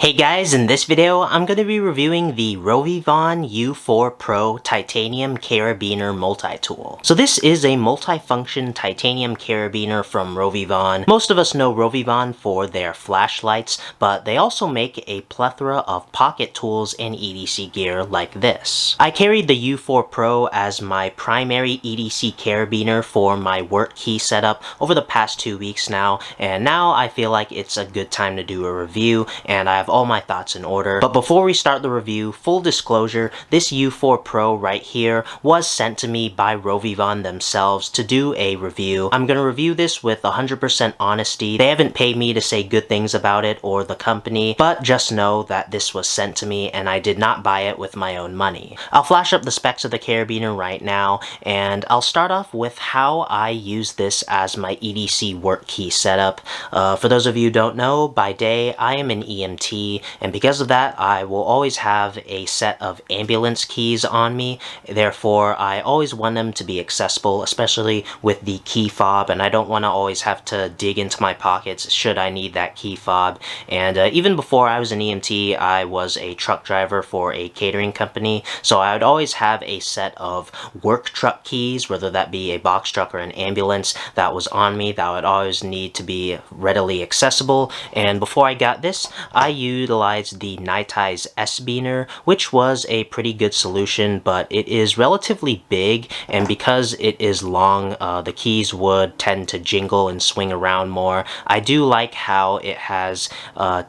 Hey guys, in this video, I'm going to be reviewing the RovyVon U4 Pro Titanium Carabiner Multitool. So this is a multi-function titanium carabiner from RovyVon. Most of us know RovyVon for their flashlights, but they also make a plethora of pocket tools and EDC gear like this. I carried the U4 Pro as my primary EDC carabiner for my work key setup over the past 2 weeks now, and now I feel like it's a good time to do a review, and I have all my thoughts in order. But before we start the review, full disclosure, this U4 Pro right here was sent to me by RovyVon themselves to do a review. I'm gonna review this with 100% honesty. They haven't paid me to say good things about it or the company, but just know that this was sent to me and I did not buy it with my own money. I'll flash up the specs of the carabiner right now, and I'll start off with how I use this as my EDC work key setup. For those of you who don't know, by day I am an EMT, and because of that I will always have a set of ambulance keys on me. Therefore I always want them to be accessible, especially with the key fob, and I don't want to always have to dig into my pockets should I need that key fob. And even before I was an EMT, I was a truck driver for a catering company, so I would always have a set of work truck keys, whether that be a box truck or an ambulance, that was on me that would always need to be readily accessible. And before I got this, I utilized the Nitize S-Beaner, which was a pretty good solution, but it is relatively big, and because it is long, the keys would tend to jingle and swing around more. I do like how it has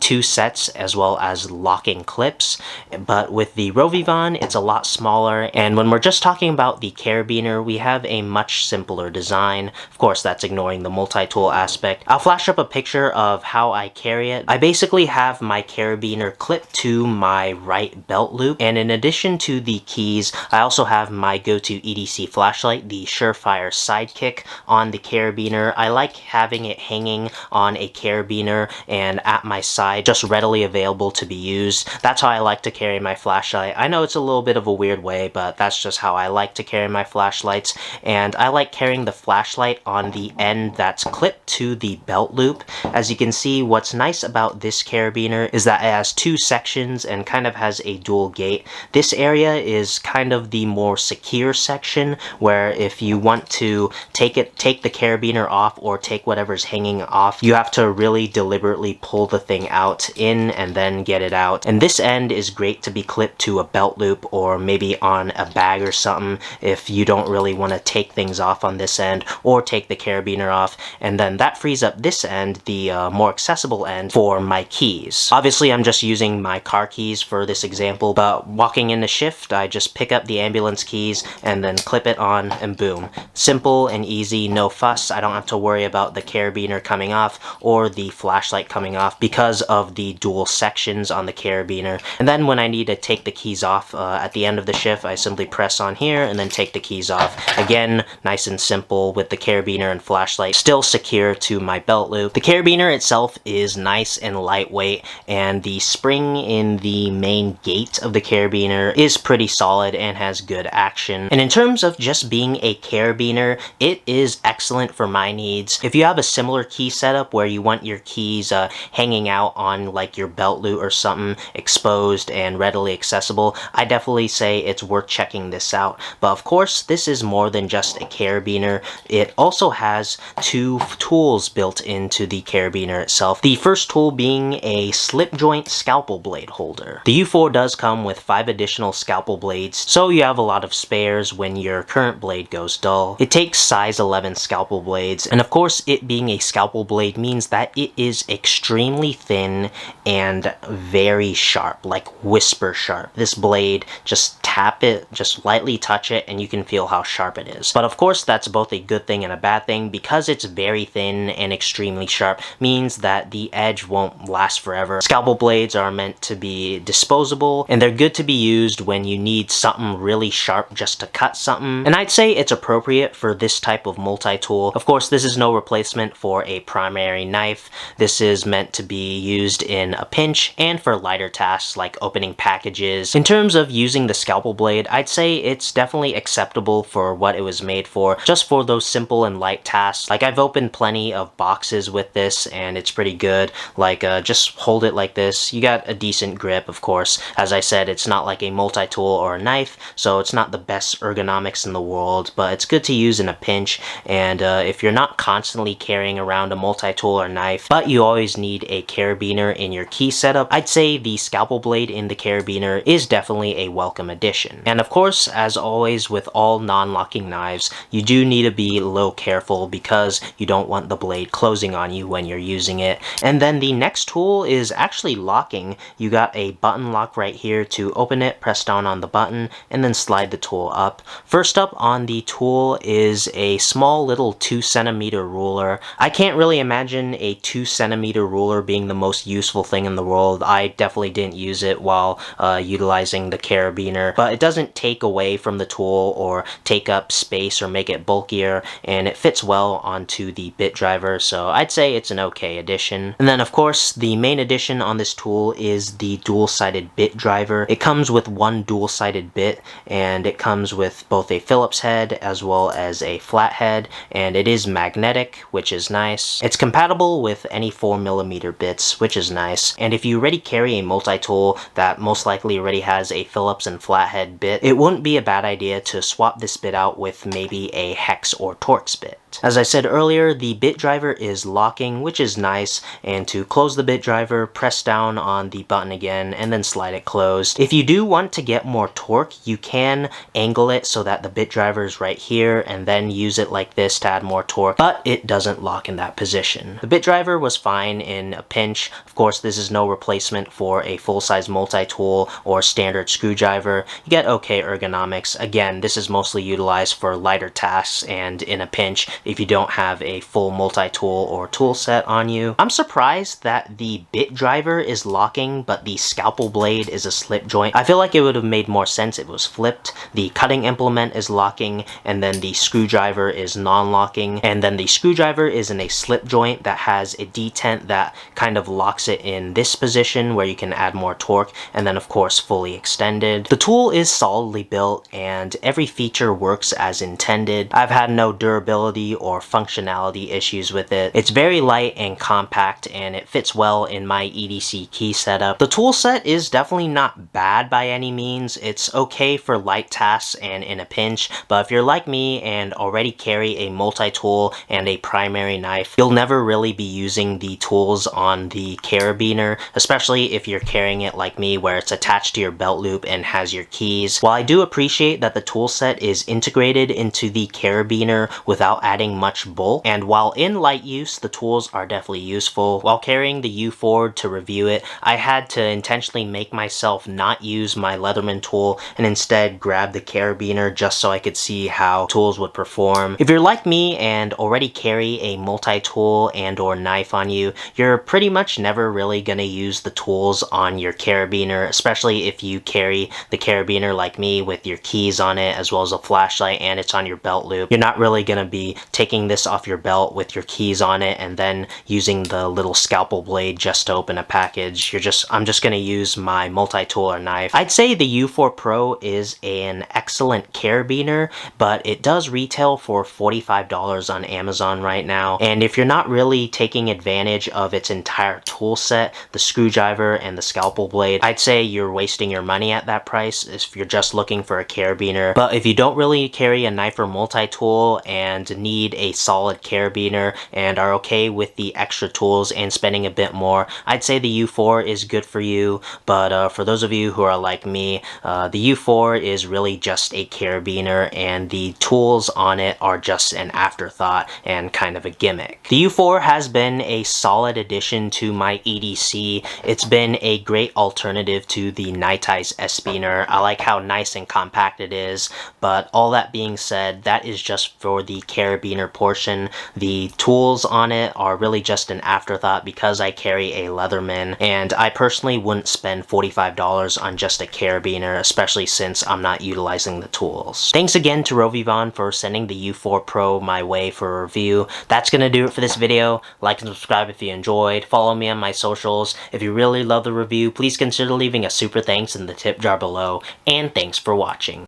2 sets as well as locking clips, but with the RovyVon it's a lot smaller, and when we're just talking about the carabiner, we have a much simpler design. Of course, that's ignoring the multi-tool aspect. I'll flash up a picture of how I carry it. I basically have my carabiner clipped to my right belt loop, and in addition to the keys, I also have my go-to EDC flashlight, the Surefire Sidekick, on the carabiner. I like having it hanging on a carabiner and at my side, just readily available to be used. That's how I like to carry my flashlight. I know it's a little bit of a weird way, but that's just how I like to carry my flashlights, and I like carrying the flashlight on the end that's clipped to the belt loop. As you can see, what's nice about this carabiner is that it has 2 sections and kind of has a dual gate. This area is kind of the more secure section, where if you want to take the carabiner off or take whatever's hanging off, you have to really deliberately pull the thing out in and then get it out. And this end is great to be clipped to a belt loop or maybe on a bag or something if you don't really want to take things off on this end or take the carabiner off, and then that frees up this end, the more accessible end, for my keys. Obviously I'm just using my car keys for this example, but walking in the shift I just pick up the ambulance keys and then clip it on, and boom. Simple and easy, no fuss. I don't have to worry about the carabiner coming off or the flashlight coming off because of the dual sections on the carabiner. And then when I need to take the keys off at the end of the shift, I simply press on here and then take the keys off. Again, nice and simple with the carabiner and flashlight still secure to my belt loop. The carabiner itself is nice and lightweight, and the spring in the main gate of the carabiner is pretty solid and has good action. And in terms of just being a carabiner, it is excellent for my needs. If you have a similar key setup where you want your keys hanging out on like your belt loop or something, exposed and readily accessible, I definitely say it's worth checking this out. But of course, this is more than just a carabiner. It also has 2 tools built into the carabiner itself. The first tool being a slip joint scalpel blade holder. The U4 does come with 5 additional scalpel blades, so you have a lot of spares when your current blade goes dull. It takes size 11 scalpel blades, and of course it being a scalpel blade means that it is extremely thin and very sharp, like whisper sharp. This blade, just tap it, just lightly touch it, and you can feel how sharp it is. But of course that's both a good thing and a bad thing. Because it's very thin and extremely sharp means that the edge won't last forever. Scalpel blades are meant to be disposable, and they're good to be used when you need something really sharp just to cut something, and I'd say it's appropriate for this type of multi-tool. Of course, this is no replacement for a primary knife. This is meant to be used in a pinch and for lighter tasks like opening packages. In terms of using the scalpel blade, I'd say it's definitely acceptable for what it was made for, just for those simple and light tasks. Like, I've opened plenty of boxes with this and it's pretty good. Like, just hold it like this, you got a decent grip, of course. As I said, it's not like a multi-tool or a knife, so it's not the best ergonomics in the world, but it's good to use in a pinch. And if you're not constantly carrying around a multi-tool or knife, but you always need a carabiner in your key setup, I'd say the scalpel blade in the carabiner is definitely a welcome addition. And of course, as always with all non-locking knives, you do need to be a little careful because you don't want the blade closing on you when you're using it. And then the next tool is actually locking. You got a button lock right here to open it, press down on the button, and then slide the tool up. First up on the tool is a small little 2cm ruler. I can't really imagine a 2cm ruler being the most useful thing in the world. I definitely didn't use it while utilizing the carabiner, but it doesn't take away from the tool or take up space or make it bulkier, and it fits well onto the bit driver, so I'd say it's an okay addition. And then of course the main addition on this tool is the dual-sided bit driver. It comes with one dual-sided bit, and it comes with both a Phillips head as well as a flat head, and it is magnetic, which is nice. It's compatible with any 4mm bits, which is nice. And if you already carry a multi-tool that most likely already has a Phillips and flathead bit, it wouldn't be a bad idea to swap this bit out with maybe a hex or Torx bit. As I said earlier, the bit driver is locking, which is nice, and to close the bit driver, press down on the button again and then slide it closed. If you do want to get more torque, you can angle it so that the bit driver is right here and then use it like this to add more torque, but it doesn't lock in that position. The bit driver was fine in a pinch. Of course, this is no replacement for a full-size multi-tool or standard screwdriver. You get okay ergonomics. Again, this is mostly utilized for lighter tasks and in a pinch if you don't have a full multi-tool or tool set on you. I'm surprised that the bit driver is locking, but the scalpel blade is a slip joint. I feel like it would have made more sense if it was flipped. The cutting implement is locking, and then the screwdriver is non-locking, and then the screwdriver is in a slip joint that has a detent that kind of locks it in this position where you can add more torque, and then of course fully extended. The tool is solidly built and every feature works as intended. I've had no durability or functionality issues with it. It's very light and compact, and it fits well in my EDC key setup. The tool set is definitely not bad by any means. It's okay for light tasks and in a pinch, but if you're like me and already carry a multi-tool and a primary knife, you'll never really be using the tools on the carabiner, especially if you're carrying it like me where it's attached to your belt loop and has your keys. While I do appreciate that the tool set is integrated into the carabiner without adding much bulk, and while in light use, the tools are definitely useful. While carrying the U4 to review it, I had to intentionally make myself not use my Leatherman tool and instead grab the carabiner just so I could see how tools would perform. If you're like me and already carry a multi-tool and or knife on you, you're pretty much never really gonna use the tools on your carabiner, especially if you carry the carabiner like me with your keys on it as well as a flashlight and it's on your belt loop. You're not really gonna be taking this off your belt with your keys on it and then using the little scalpel blade just to open a package. I'm just gonna use my multi-tool or knife. I'd say the U4 Pro is an excellent carabiner, but it does retail for $45 on Amazon right now. And if you're not really taking advantage of its entire tool set, the screwdriver and the scalpel blade, I'd say you're wasting your money at that price if you're just looking for a carabiner. But if you don't really carry a knife or multi-tool and need a solid carabiner and are okay with the extra tools and spending a bit more, I'd say the U4 is good for you. But for those of you who are like me, the U4 is really just a carabiner and the tools on it are just an afterthought and kind of a gimmick. The U4 has been a solid addition to my EDC. It's been a great alternative to the Nitei's S-Spinner. I like how nice and compact it is, but all that being said, that is just for the carabiner portion. The tools on it are really just an afterthought because I carry a Leatherman, and I personally wouldn't spend $45 on just a carabiner, especially since I'm not utilizing the tools. Thanks again to RovyVon for sending the U4 Pro my way for a review. That's gonna do it for this video. Like and subscribe if you enjoyed. Follow me on my socials. If you really love the review, please consider leaving a super thanks in the tip jar below, and thanks for watching.